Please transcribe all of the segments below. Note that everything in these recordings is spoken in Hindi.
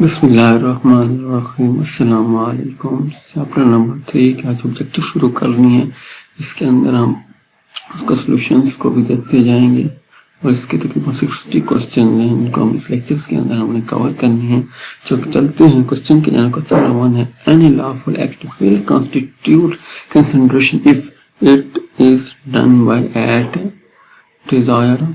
बिस्मिल्लाहिर्रहमानिर्रहीम। अस्सलाम वालेकुम। चैप्टर नंबर 3 की आज ऑब्जेक्टिव शुरू करनी है। इसके अंदर हम उसका सॉल्यूशंस को भी देखते जाएंगे और इसके तकरीबन 60 क्वेश्चन हैं, इनको हम इस लेक्चर्स के अंदर हमने कवर करनी है। जो चलते हैं क्वेश्चन के जाने। क्वेश्चन नंबर 1 है, any lawful act will constitute consideration if it is done by at desire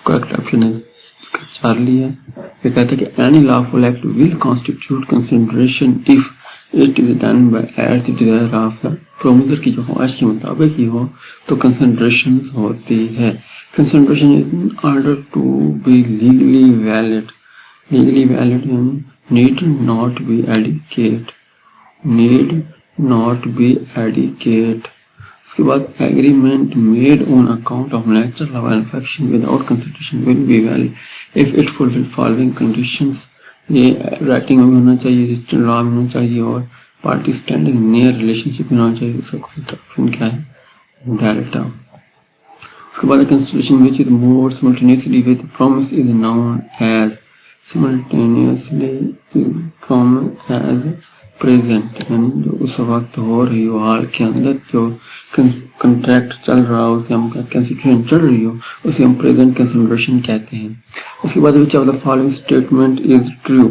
correct option है इसका चार्ली है। ये कहता है कि any lawful act will constitute consideration if it is done by at the desire of the promisor की जो ख्वाहिश के मुताबिक ही हो तो कंसिडरेशन होती है। Consideration is in order to be legally valid यानी नीड नॉट बी एडिकेट। उसके बाद agreement made on account of natural love and affection without consideration will be valid if it fulfil following conditions. ये राइटिंग में होना चाहिए, रजिस्टर्ड लॉ में होना चाहिए और पार्टी स्टैंडिंग नियर रिलेशनशिप में होना चाहिए। उसका ऑप्शन क्या है? डेल्टा। उसके बाद consideration which is more simultaneously with promise is known as present, यानी जो उस वक्त हो रही हो, हाल के अंदर जो कंट्रैक्ट चल रहा हो, उसे हम कंसिडरेशन चल रही हो, उसे हम प्रेजेंट कंसिडरेशन कहते हैं। उसके बाद which of the following statement is true?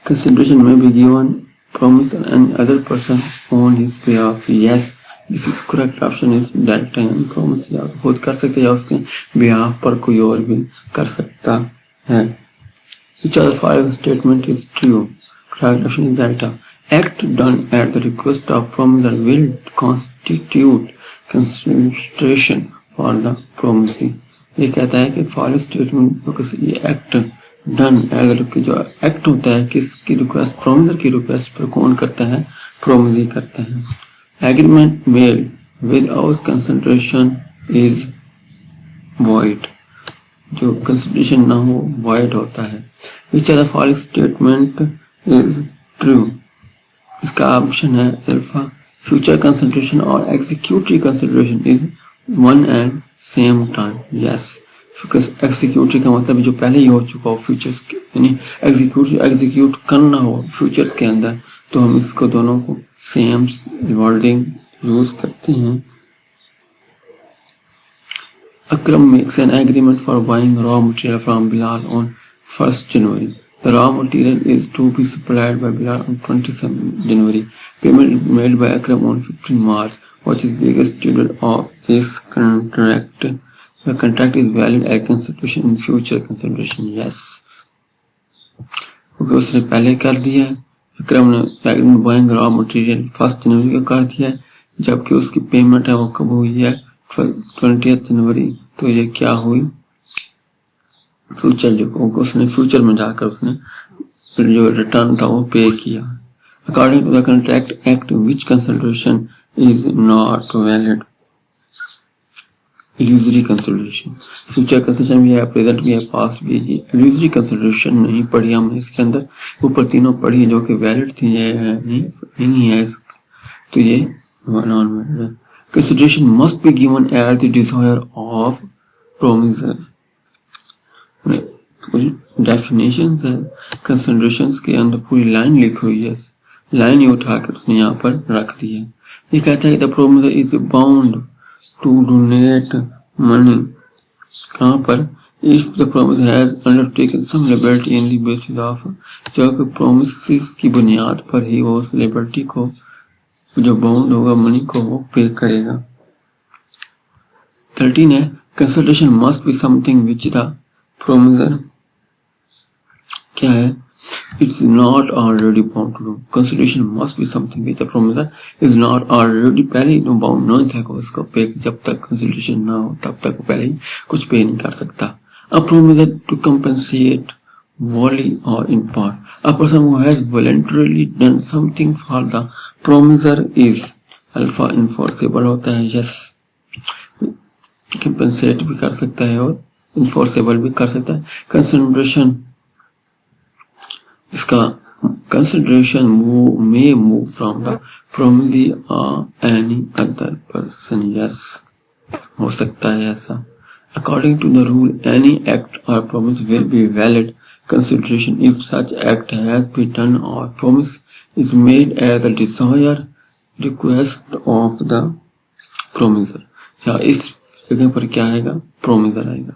Consideration में be given promise and any other person on his behalf. Yes, this is correct option is delta. यानी प्रॉमिस या खुद कर सकते हैं या उसके बिहाफ पर कोई और भी कर सकता है। Which of the following statement is true? Correct option is delta. Act done at the request of promiser will constitute consideration for the promisee. ये कहता है कि फॉलो स्टेटमेंट ये एक्ट डन एट जो एक्ट होता है किसकी रिक्वेस्ट, प्रोमिसर की रिक्वेस्ट पर कौन करता है? प्रोमिसी करता है। Agreement made without consideration is void, जो कंसिडरेशन ना हो वॉइड होता है। Which of the following statement is true? इसका ऑप्शन है अल्फा। फ्यूचर कंसिडरेशन और executory consideration is one and same time. Yes, executory का मतलब जो पहले ही हो चुका हो फ्यूचर्स के, यानी एग्जीक्यूट करना हो फ्यूचर्स के अंदर, तो हम इसको दोनों को सेम वर्डिंग यूज करते हैं। Akram makes an agreement for buying raw material from Bilal on 1st January. The raw material is to be supplied by Bilal on 27 January. Payment made by Akram on 15 March. What is the legal status of this contract? The contract is valid as consideration in future consideration. Yes. क्योंकि उसने पहले कर दिया है, अक्रम ने बाइंग रॉ मटेरियल 1 जनवरी को कर दिया है, जबकि उसकी पेमेंट है वो कब हुई है? 20 जनवरी। तो ये क्या हुई? फ्यूचर जो उसने फ्यूचर में जाकर उसने जो रिटर्न था वो पे किया। According to the contract act which consideration is not valid? Illusory consideration. Future consideration भी है, प्रेजेंट भी है, पास्ट भी है। इल्यूजरी कंसिडरेशन नहीं पढ़ी हमने इसके अंदर, ऊपर तीनों पढ़ी जो कि वैलिड थी, ये नहीं है, तो ये नॉन वैलिड है। Consideration must be given at the desire of promiser. Definition है कंसिडरेशंस के अंदर, पूरी लाइन लिखी हुई है, लाइन ही उठाकर उसने यहाँ पर रख दी है। ये कहता है the promisor is bound to donate money. कहाँ पर? If the promisor has undertaken some liberty in the basis of, जो कि प्रोमिसेस की बुनियाद पर ही वो उस लिबर्टी को जो बाउंड होगा मनी को वो पे करेगा। 13 है consideration must be something which the promisor क्या है? It's not already bound to do. Consideration must be something which the promisor is not already, पहले ही बाउंड नहीं था को उसको पे, जब तक कंसिडरेशन ना हो तब तक पहले ही कुछ पे नहीं कर सकता। A promisor to compensate wholly or in part. A person who has voluntarily done something for the promiser is alpha enforceable होता है। yes, compensate भी कर सकता है और enforceable भी कर सकता है। consideration इसका consideration may move from the promise or any other person. Yes, हो सकता है ऐसा. According to the rule, any act or promise will be valid consideration if such act has been done or promise is made at the desire, request of the promiser. या इस जगह पर क्या आएगा? Promiser आएगा.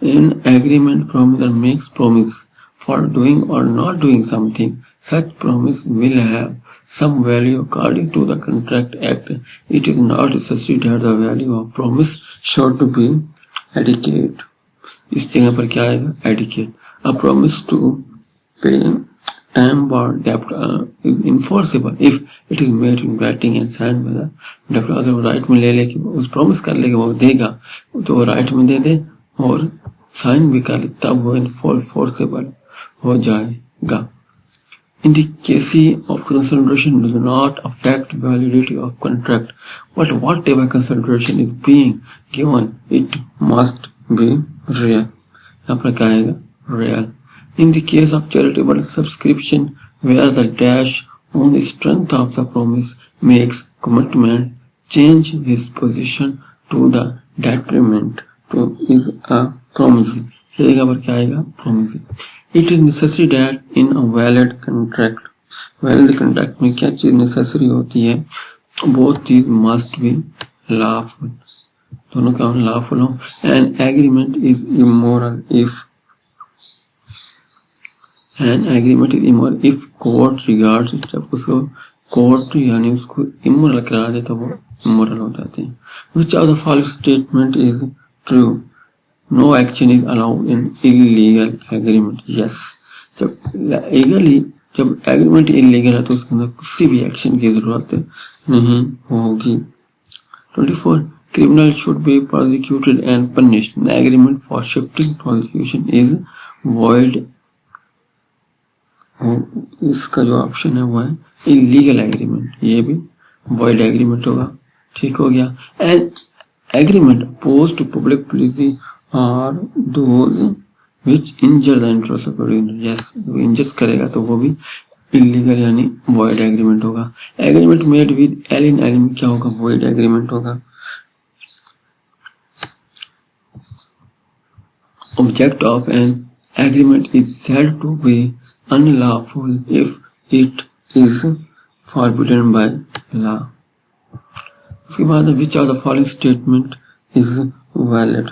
In agreement, promiser makes promise for doing or not doing something. Such promise will have some value according to the contract act. It is not necessary that the value of promise should be adequate. इस जगह पर क्या आएगा? Adequate. A promise to pay time or debt is enforceable if it is made in writing and signed by the debtor. अगर वो राइट में ले ले कि उस प्रॉमिस कर ले कि वो देगा तो वो राइट में दे दे और साइन भी कर ले तब वो enforceable हो जाएगा. Indicacy of consideration does not affect validity of contract, but whatever consideration is being given, it must be real. यहाँ पर क्या आएगा? Real. In the case of charitable subscription, where the dash on the strength of the promise makes commitment, change his position to the detriment to is a promise. ये जगह पर क्या आएगा? Promise. It is necessary that in a valid contract में क्या चीज necessary होती है? Both these must be lawful. दोनों क्या हों? Lawful हो. An agreement is immoral if court regards it. जब उसको कोर्ट यानी उसको immoral करा दे तो वो immoral हो जाते हैं. Which of the following statement is true? No action is allowed in illegal agreement. Yes. जब एग्रीमेंट इलीगल है तो उसके अंदर किसी भी एक्शन की जरूरत नहीं होगी. 24. Criminal should be prosecuted and punished. The agreement for shifting prosecution is void. इसका जो ऑप्शन है वो है इलीगल एग्रीमेंट. ये भी void एग्रीमेंट होगा. ठीक हो गया. And agreement opposed to public policy are those which injure the interest of public interest. Yes, injures करेगा तो वो भी illegal यानी void agreement होगा. Agreement made with alien enemy क्या होगा? Void agreement होगा. Object of an agreement is said to be unlawful if it is forbidden by law. उसके बाद which of the following statement is valid?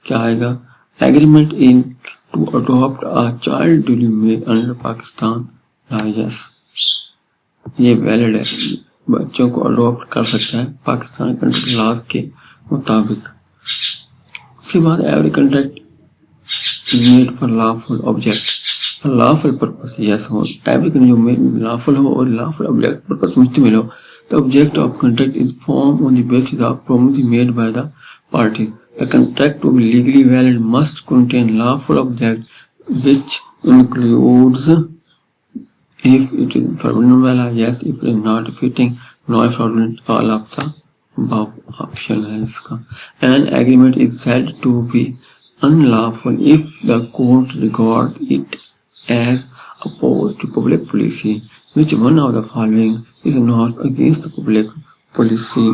क्या आएगा? Agreement in to adopt a child duly made under Pakistan law. Yes, ये valid है. बच्चों को अडॉप्ट कर सकता है पाकिस्तान कंट्री लॉज के मुताबिक. उसके बाद every contract is made for lawful object. lawful purpose. Yes, हो. Every contract जो made lawful हो और lawful object purpose मुश्तमिल हो. The object of contract is formed on the basis of promise made by the parties. The contract to be legally valid must contain lawful object, which includes if it is forbidden by law. Yes, if it is not fitting, not fraudulent, all of the above option है इसका. An agreement is said to be unlawful if the court regards it as opposed to public policy. Which one of the following is not against the public policy?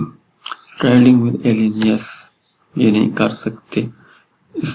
Trading with alien. Yes, ये नहीं कर सकते. इस